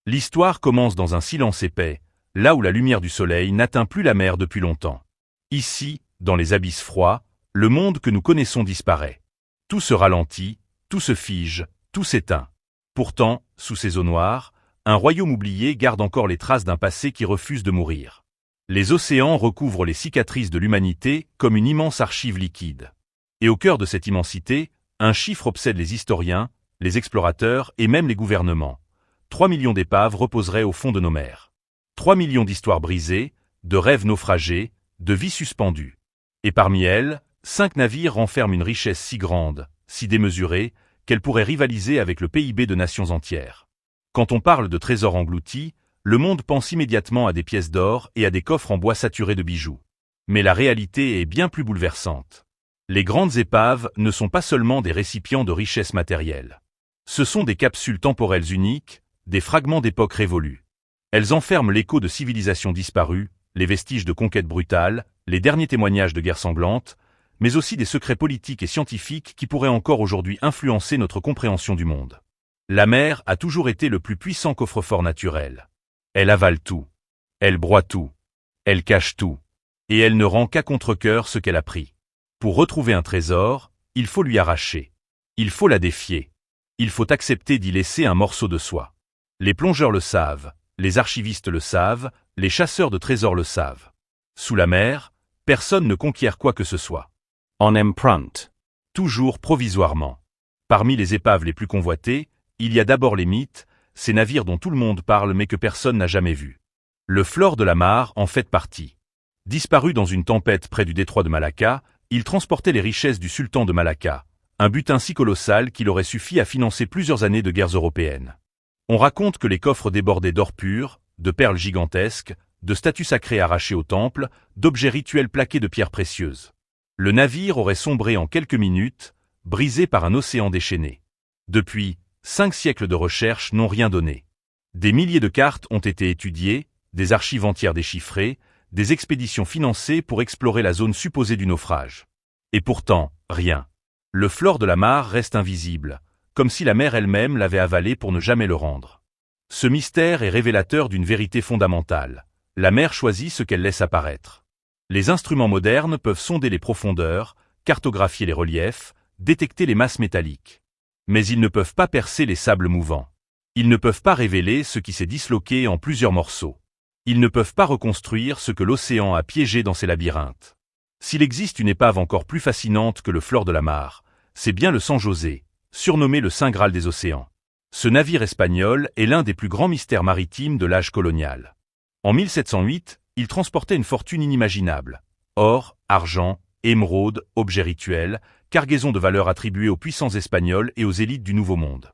L'histoire commence dans un silence épais, là où la lumière du soleil n'atteint plus la mer depuis longtemps. Ici, dans les abysses froids, le monde que nous connaissons disparaît. Tout se ralentit, tout se fige, tout s'éteint. Pourtant, sous ces eaux noires, un royaume oublié garde encore les traces d'un passé qui refuse de mourir. Les océans recouvrent les cicatrices de l'humanité comme une immense archive liquide. Et au cœur de cette immensité, un chiffre obsède les historiens, les explorateurs et même les gouvernements. 3 millions d'épaves reposeraient au fond de nos mers. 3 millions d'histoires brisées, de rêves naufragés, de vies suspendues. Et parmi elles, 5 navires renferment une richesse si grande, si démesurée, qu'elle pourrait rivaliser avec le PIB de nations entières. Quand on parle de trésors engloutis, le monde pense immédiatement à des pièces d'or et à des coffres en bois saturés de bijoux. Mais la réalité est bien plus bouleversante. Les grandes épaves ne sont pas seulement des récipients de richesses matérielles. Ce sont des capsules temporelles uniques, des fragments d'époques révolues. Elles enferment l'écho de civilisations disparues, les vestiges de conquêtes brutales, les derniers témoignages de guerres sanglantes, mais aussi des secrets politiques et scientifiques qui pourraient encore aujourd'hui influencer notre compréhension du monde. La mer a toujours été le plus puissant coffre-fort naturel. Elle avale tout. Elle broie tout. Elle cache tout. Et elle ne rend qu'à contre-cœur ce qu'elle a pris. Pour retrouver un trésor, il faut lui arracher. Il faut la défier. Il faut accepter d'y laisser un morceau de soi. Les plongeurs le savent, les archivistes le savent, les chasseurs de trésors le savent. Sous la mer, personne ne conquiert quoi que ce soit. On empreinte. Toujours provisoirement. Parmi les épaves les plus convoitées, il y a d'abord les mythes, ces navires dont tout le monde parle mais que personne n'a jamais vus. Le Flore de la Mare en fait partie. Disparu dans une tempête près du détroit de Malacca, il transportait les richesses du sultan de Malacca, un butin si colossal qu'il aurait suffi à financer plusieurs années de guerres européennes. On raconte que les coffres débordaient d'or pur, de perles gigantesques, de statues sacrées arrachées au temple, d'objets rituels plaqués de pierres précieuses. Le navire aurait sombré en quelques minutes, brisé par un océan déchaîné. Depuis, 5 siècles de recherche n'ont rien donné. Des milliers de cartes ont été étudiées, des archives entières déchiffrées, des expéditions financées pour explorer la zone supposée du naufrage. Et pourtant, rien. Le Flore de la Mare reste invisible, comme si la mer elle-même l'avait avalé pour ne jamais le rendre. Ce mystère est révélateur d'une vérité fondamentale. La mer choisit ce qu'elle laisse apparaître. Les instruments modernes peuvent sonder les profondeurs, cartographier les reliefs, détecter les masses métalliques. Mais ils ne peuvent pas percer les sables mouvants. Ils ne peuvent pas révéler ce qui s'est disloqué en plusieurs morceaux. Ils ne peuvent pas reconstruire ce que l'océan a piégé dans ses labyrinthes. S'il existe une épave encore plus fascinante que le Flore de la Mare, c'est bien le San José, surnommé le Saint Graal des océans. Ce navire espagnol est l'un des plus grands mystères maritimes de l'âge colonial. En 1708, il transportait une fortune inimaginable. Or, argent, émeraude, objets rituels, cargaison de valeur attribuée aux puissants espagnols et aux élites du Nouveau Monde.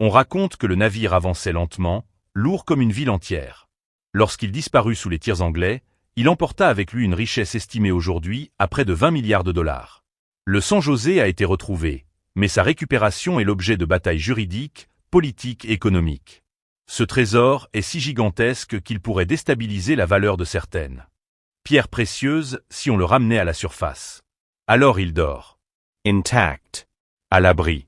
On raconte que le navire avançait lentement, lourd comme une ville entière. Lorsqu'il disparut sous les tirs anglais, il emporta avec lui une richesse estimée aujourd'hui à près de 20 milliards de dollars. Le San José a été retrouvé, mais sa récupération est l'objet de batailles juridiques, politiques et économiques. Ce trésor est si gigantesque qu'il pourrait déstabiliser la valeur de certaines pierres précieuses si on le ramenait à la surface. Alors il dort. Intact. À l'abri.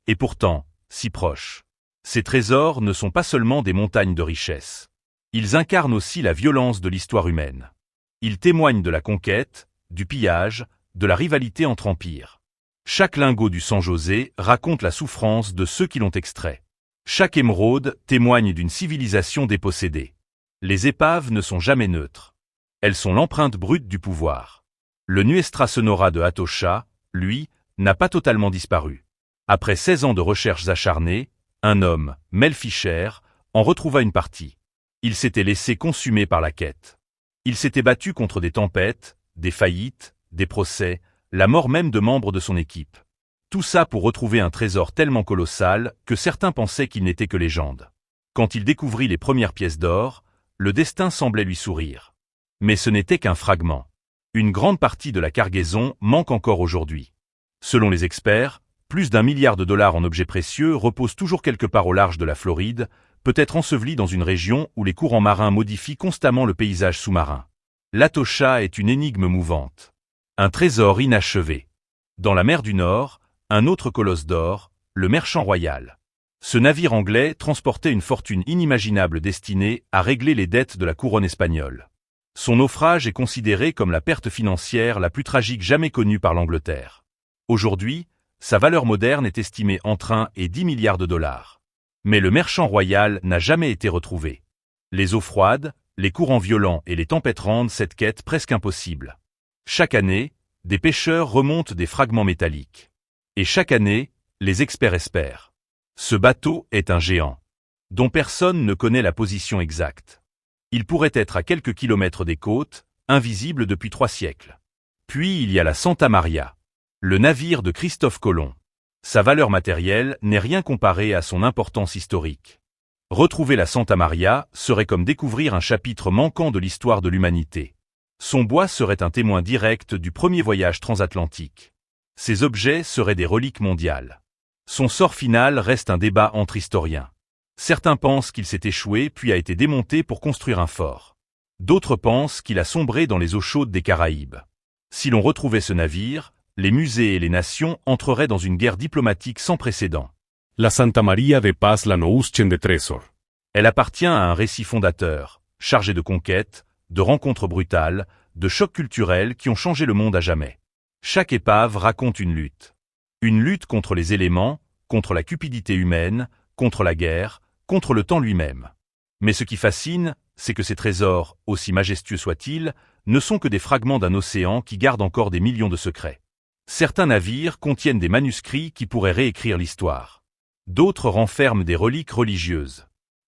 Et pourtant, si proche. Ces trésors ne sont pas seulement des montagnes de richesse. Ils incarnent aussi la violence de l'histoire humaine. Ils témoignent de la conquête, du pillage, de la rivalité entre empires. Chaque lingot du San José raconte la souffrance de ceux qui l'ont extrait. Chaque émeraude témoigne d'une civilisation dépossédée. Les épaves ne sont jamais neutres. Elles sont l'empreinte brute du pouvoir. Le Nuestra Sonora de Atocha, lui, n'a pas totalement disparu. Après 16 ans de recherches acharnées, un homme, Mel Fisher, en retrouva une partie. Il s'était laissé consumer par la quête. Il s'était battu contre des tempêtes, des faillites, des procès, la mort même de membres de son équipe. Tout ça pour retrouver un trésor tellement colossal que certains pensaient qu'il n'était que légende. Quand il découvrit les premières pièces d'or, le destin semblait lui sourire. Mais ce n'était qu'un fragment. Une grande partie de la cargaison manque encore aujourd'hui. Selon les experts, plus d'1 milliard de dollars en objets précieux reposent toujours quelque part au large de la Floride, peut-être ensevelis dans une région où les courants marins modifient constamment le paysage sous-marin. L'Atocha est une énigme mouvante. Un trésor inachevé. Dans la mer du Nord, un autre colosse d'or, le Merchant Royal. Ce navire anglais transportait une fortune inimaginable destinée à régler les dettes de la couronne espagnole. Son naufrage est considéré comme la perte financière la plus tragique jamais connue par l'Angleterre. Aujourd'hui, sa valeur moderne est estimée entre 1 et 10 milliards de dollars. Mais le Merchant Royal n'a jamais été retrouvé. Les eaux froides, les courants violents et les tempêtes rendent cette quête presque impossible. Chaque année, des pêcheurs remontent des fragments métalliques. Et chaque année, les experts espèrent. Ce bateau est un géant, dont personne ne connaît la position exacte. Il pourrait être à quelques kilomètres des côtes, invisible depuis 3 siècles. Puis il y a la Santa Maria, le navire de Christophe Colomb. Sa valeur matérielle n'est rien comparée à son importance historique. Retrouver la Santa Maria serait comme découvrir un chapitre manquant de l'histoire de l'humanité. Son bois serait un témoin direct du premier voyage transatlantique. Ses objets seraient des reliques mondiales. Son sort final reste un débat entre historiens. Certains pensent qu'il s'est échoué puis a été démonté pour construire un fort. D'autres pensent qu'il a sombré dans les eaux chaudes des Caraïbes. Si l'on retrouvait ce navire, les musées et les nations entreraient dans une guerre diplomatique sans précédent. La Santa Maria de Paz la Nouschen de Tresor. Elle appartient à un récit fondateur, chargé de conquêtes, de rencontres brutales, de chocs culturels qui ont changé le monde à jamais. Chaque épave raconte une lutte. Une lutte contre les éléments, contre la cupidité humaine, contre la guerre, contre le temps lui-même. Mais ce qui fascine, c'est que ces trésors, aussi majestueux soient-ils, ne sont que des fragments d'un océan qui garde encore des millions de secrets. Certains navires contiennent des manuscrits qui pourraient réécrire l'histoire. D'autres renferment des reliques religieuses.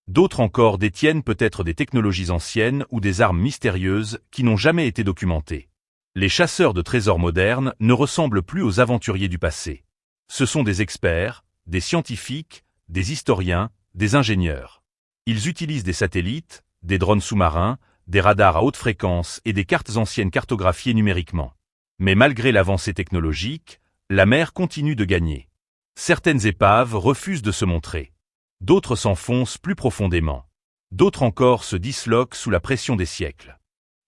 D'autres encore détiennent peut-être des technologies anciennes ou des armes mystérieuses qui n'ont jamais été documentées. Les chasseurs de trésors modernes ne ressemblent plus aux aventuriers du passé. Ce sont des experts, des scientifiques, des historiens, des ingénieurs. Ils utilisent des satellites, des drones sous-marins, des radars à haute fréquence et des cartes anciennes cartographiées numériquement. Mais malgré l'avancée technologique, la mer continue de gagner. Certaines épaves refusent de se montrer. D'autres s'enfoncent plus profondément. D'autres encore se disloquent sous la pression des siècles.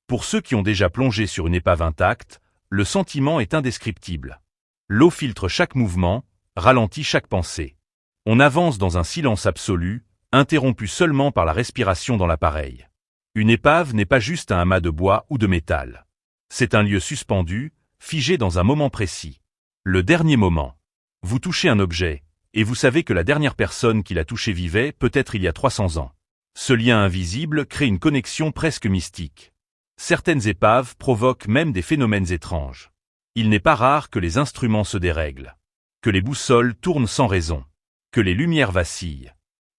Pour ceux qui ont déjà plongé sur une épave intacte, le sentiment est indescriptible. L'eau filtre chaque mouvement, ralentit chaque pensée. On avance dans un silence absolu, interrompu seulement par la respiration dans l'appareil. Une épave n'est pas juste un amas de bois ou de métal. C'est un lieu suspendu, figé dans un moment précis. Le dernier moment. Vous touchez un objet, et vous savez que la dernière personne qui l'a touché vivait peut-être il y a 300 ans. Ce lien invisible crée une connexion presque mystique. Certaines épaves provoquent même des phénomènes étranges. Il n'est pas rare que les instruments se dérèglent, que les boussoles tournent sans raison, que les lumières vacillent.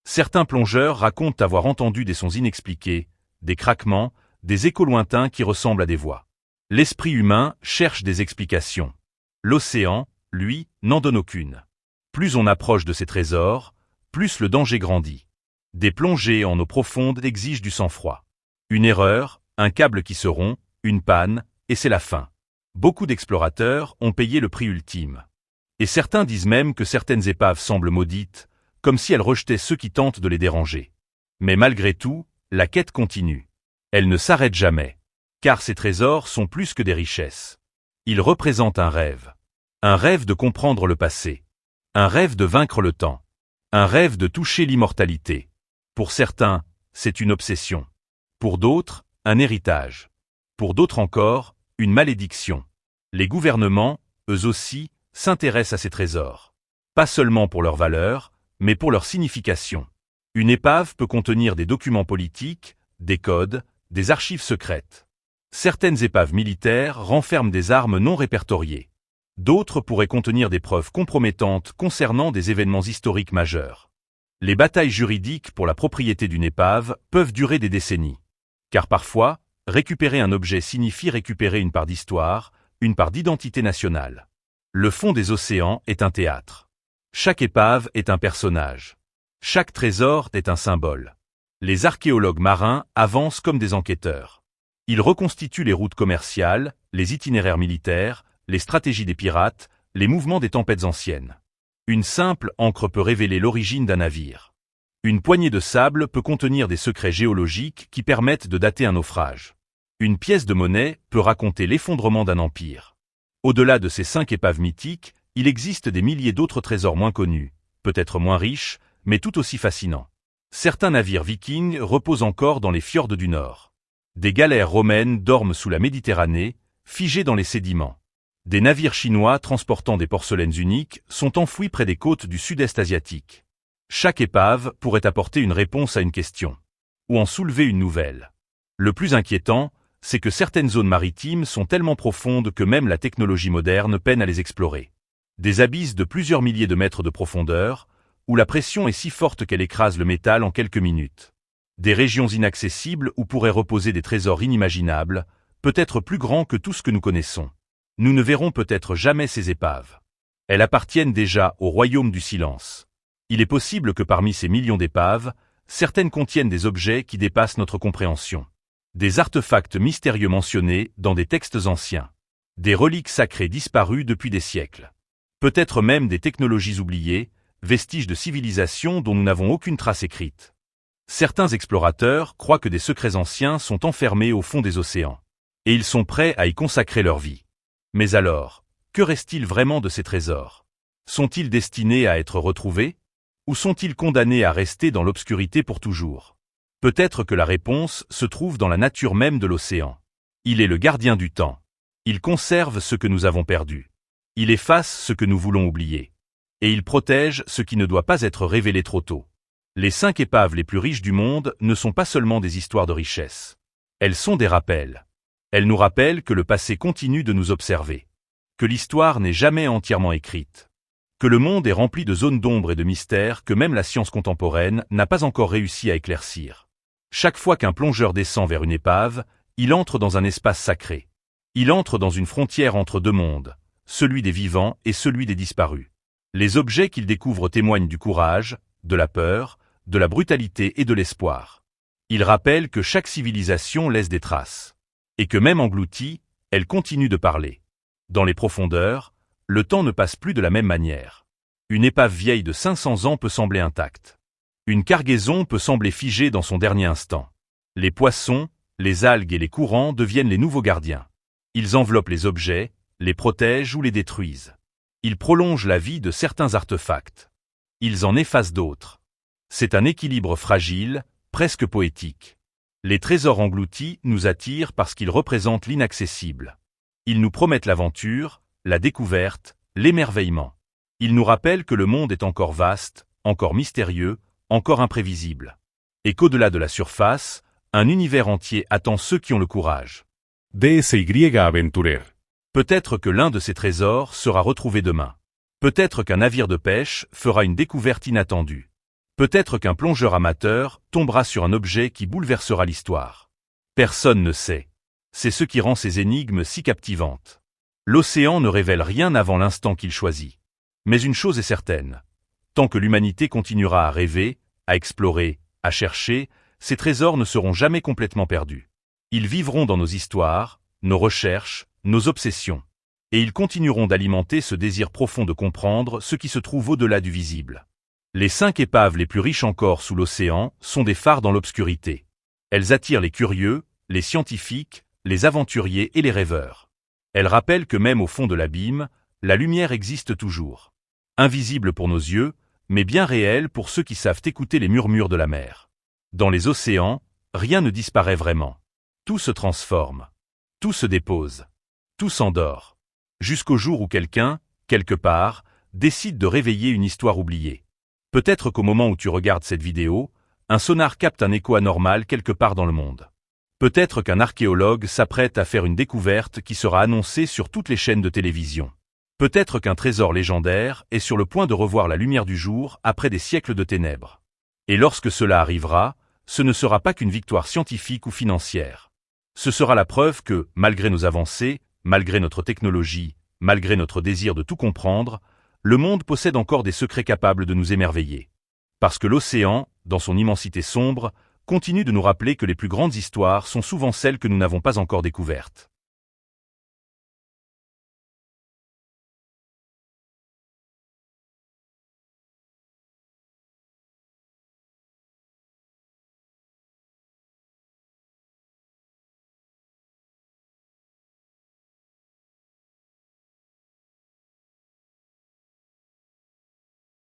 Certains plongeurs racontent avoir entendu des sons inexpliqués, des craquements, des échos lointains qui ressemblent à des voix. L'esprit humain cherche des explications. L'océan, lui, n'en donne aucune. Plus on approche de ces trésors, plus le danger grandit. Des plongées en eau profonde exigent du sang-froid. Une erreur, un câble qui se rompt, une panne, et c'est la fin. Beaucoup d'explorateurs ont payé le prix ultime. Et certains disent même que certaines épaves semblent maudites, comme si elles rejetaient ceux qui tentent de les déranger. Mais malgré tout, la quête continue. Elle ne s'arrête jamais. Car ces trésors sont plus que des richesses. Ils représentent un rêve. Un rêve de comprendre le passé. Un rêve de vaincre le temps. Un rêve de toucher l'immortalité. Pour certains, c'est une obsession. Pour d'autres, un héritage. Pour d'autres encore, une malédiction. Les gouvernements, eux aussi, s'intéressent à ces trésors. Pas seulement pour leur valeur, mais pour leur signification. Une épave peut contenir des documents politiques, des codes, des archives secrètes. Certaines épaves militaires renferment des armes non répertoriées. D'autres pourraient contenir des preuves compromettantes concernant des événements historiques majeurs. Les batailles juridiques pour la propriété d'une épave peuvent durer des décennies. Car parfois, récupérer un objet signifie récupérer une part d'histoire, une part d'identité nationale. Le fond des océans est un théâtre. Chaque épave est un personnage. Chaque trésor est un symbole. Les archéologues marins avancent comme des enquêteurs. Ils reconstituent les routes commerciales, les itinéraires militaires, les stratégies des pirates, les mouvements des tempêtes anciennes. Une simple encre peut révéler l'origine d'un navire. Une poignée de sable peut contenir des secrets géologiques qui permettent de dater un naufrage. Une pièce de monnaie peut raconter l'effondrement d'un empire. Au-delà de ces 5 épaves mythiques, il existe des milliers d'autres trésors moins connus, peut-être moins riches, mais tout aussi fascinant. Certains navires vikings reposent encore dans les fjords du Nord. Des galères romaines dorment sous la Méditerranée, figées dans les sédiments. Des navires chinois transportant des porcelaines uniques sont enfouis près des côtes du sud-est asiatique. Chaque épave pourrait apporter une réponse à une question, ou en soulever une nouvelle. Le plus inquiétant, c'est que certaines zones maritimes sont tellement profondes que même la technologie moderne peine à les explorer. Des abysses de plusieurs milliers de mètres de profondeur, où la pression est si forte qu'elle écrase le métal en quelques minutes. Des régions inaccessibles où pourraient reposer des trésors inimaginables, peut-être plus grands que tout ce que nous connaissons. Nous ne verrons peut-être jamais ces épaves. Elles appartiennent déjà au royaume du silence. Il est possible que parmi ces millions d'épaves, certaines contiennent des objets qui dépassent notre compréhension. Des artefacts mystérieux mentionnés dans des textes anciens. Des reliques sacrées disparues depuis des siècles. Peut-être même des technologies oubliées, vestiges de civilisations dont nous n'avons aucune trace écrite. Certains explorateurs croient que des secrets anciens sont enfermés au fond des océans. Et ils sont prêts à y consacrer leur vie. Mais alors, que reste-t-il vraiment de ces trésors? Sont-ils destinés à être retrouvés? Ou sont-ils condamnés à rester dans l'obscurité pour toujours? Peut-être que la réponse se trouve dans la nature même de l'océan. Il est le gardien du temps. Il conserve ce que nous avons perdu. Il efface ce que nous voulons oublier. Et il protège ce qui ne doit pas être révélé trop tôt. Les 5 épaves les plus riches du monde ne sont pas seulement des histoires de richesse. Elles sont des rappels. Elles nous rappellent que le passé continue de nous observer. Que l'histoire n'est jamais entièrement écrite. Que le monde est rempli de zones d'ombre et de mystères que même la science contemporaine n'a pas encore réussi à éclaircir. Chaque fois qu'un plongeur descend vers une épave, il entre dans un espace sacré. Il entre dans une frontière entre deux mondes, celui des vivants et celui des disparus. Les objets qu'il découvre témoignent du courage, de la peur, de la brutalité et de l'espoir. Il rappelle que chaque civilisation laisse des traces. Et que même engloutie, elle continue de parler. Dans les profondeurs, le temps ne passe plus de la même manière. Une épave vieille de 500 ans peut sembler intacte. Une cargaison peut sembler figée dans son dernier instant. Les poissons, les algues et les courants deviennent les nouveaux gardiens. Ils enveloppent les objets, les protègent ou les détruisent. Ils prolongent la vie de certains artefacts. Ils en effacent d'autres. C'est un équilibre fragile, presque poétique. Les trésors engloutis nous attirent parce qu'ils représentent l'inaccessible. Ils nous promettent l'aventure, la découverte, l'émerveillement. Ils nous rappellent que le monde est encore vaste, encore mystérieux, encore imprévisible. Et qu'au-delà de la surface, un univers entier attend ceux qui ont le courage. DSY Aventurer. Peut-être que l'un de ces trésors sera retrouvé demain. Peut-être qu'un navire de pêche fera une découverte inattendue. Peut-être qu'un plongeur amateur tombera sur un objet qui bouleversera l'histoire. Personne ne sait. C'est ce qui rend ces énigmes si captivantes. L'océan ne révèle rien avant l'instant qu'il choisit. Mais une chose est certaine. Tant que l'humanité continuera à rêver, à explorer, à chercher, ces trésors ne seront jamais complètement perdus. Ils vivront dans nos histoires, nos recherches, nos obsessions. Et ils continueront d'alimenter ce désir profond de comprendre ce qui se trouve au-delà du visible. Les 5 épaves les plus riches encore sous l'océan sont des phares dans l'obscurité. Elles attirent les curieux, les scientifiques, les aventuriers et les rêveurs. Elles rappellent que même au fond de l'abîme, la lumière existe toujours. Invisible pour nos yeux, mais bien réelle pour ceux qui savent écouter les murmures de la mer. Dans les océans, rien ne disparaît vraiment. Tout se transforme. Tout se dépose. Tout s'endort. Jusqu'au jour où quelqu'un, quelque part, décide de réveiller une histoire oubliée. Peut-être qu'au moment où tu regardes cette vidéo, un sonar capte un écho anormal quelque part dans le monde. Peut-être qu'un archéologue s'apprête à faire une découverte qui sera annoncée sur toutes les chaînes de télévision. Peut-être qu'un trésor légendaire est sur le point de revoir la lumière du jour après des siècles de ténèbres. Et lorsque cela arrivera, ce ne sera pas qu'une victoire scientifique ou financière. Ce sera la preuve que, malgré nos avancées, malgré notre technologie, malgré notre désir de tout comprendre, le monde possède encore des secrets capables de nous émerveiller. Parce que l'océan, dans son immensité sombre, continue de nous rappeler que les plus grandes histoires sont souvent celles que nous n'avons pas encore découvertes.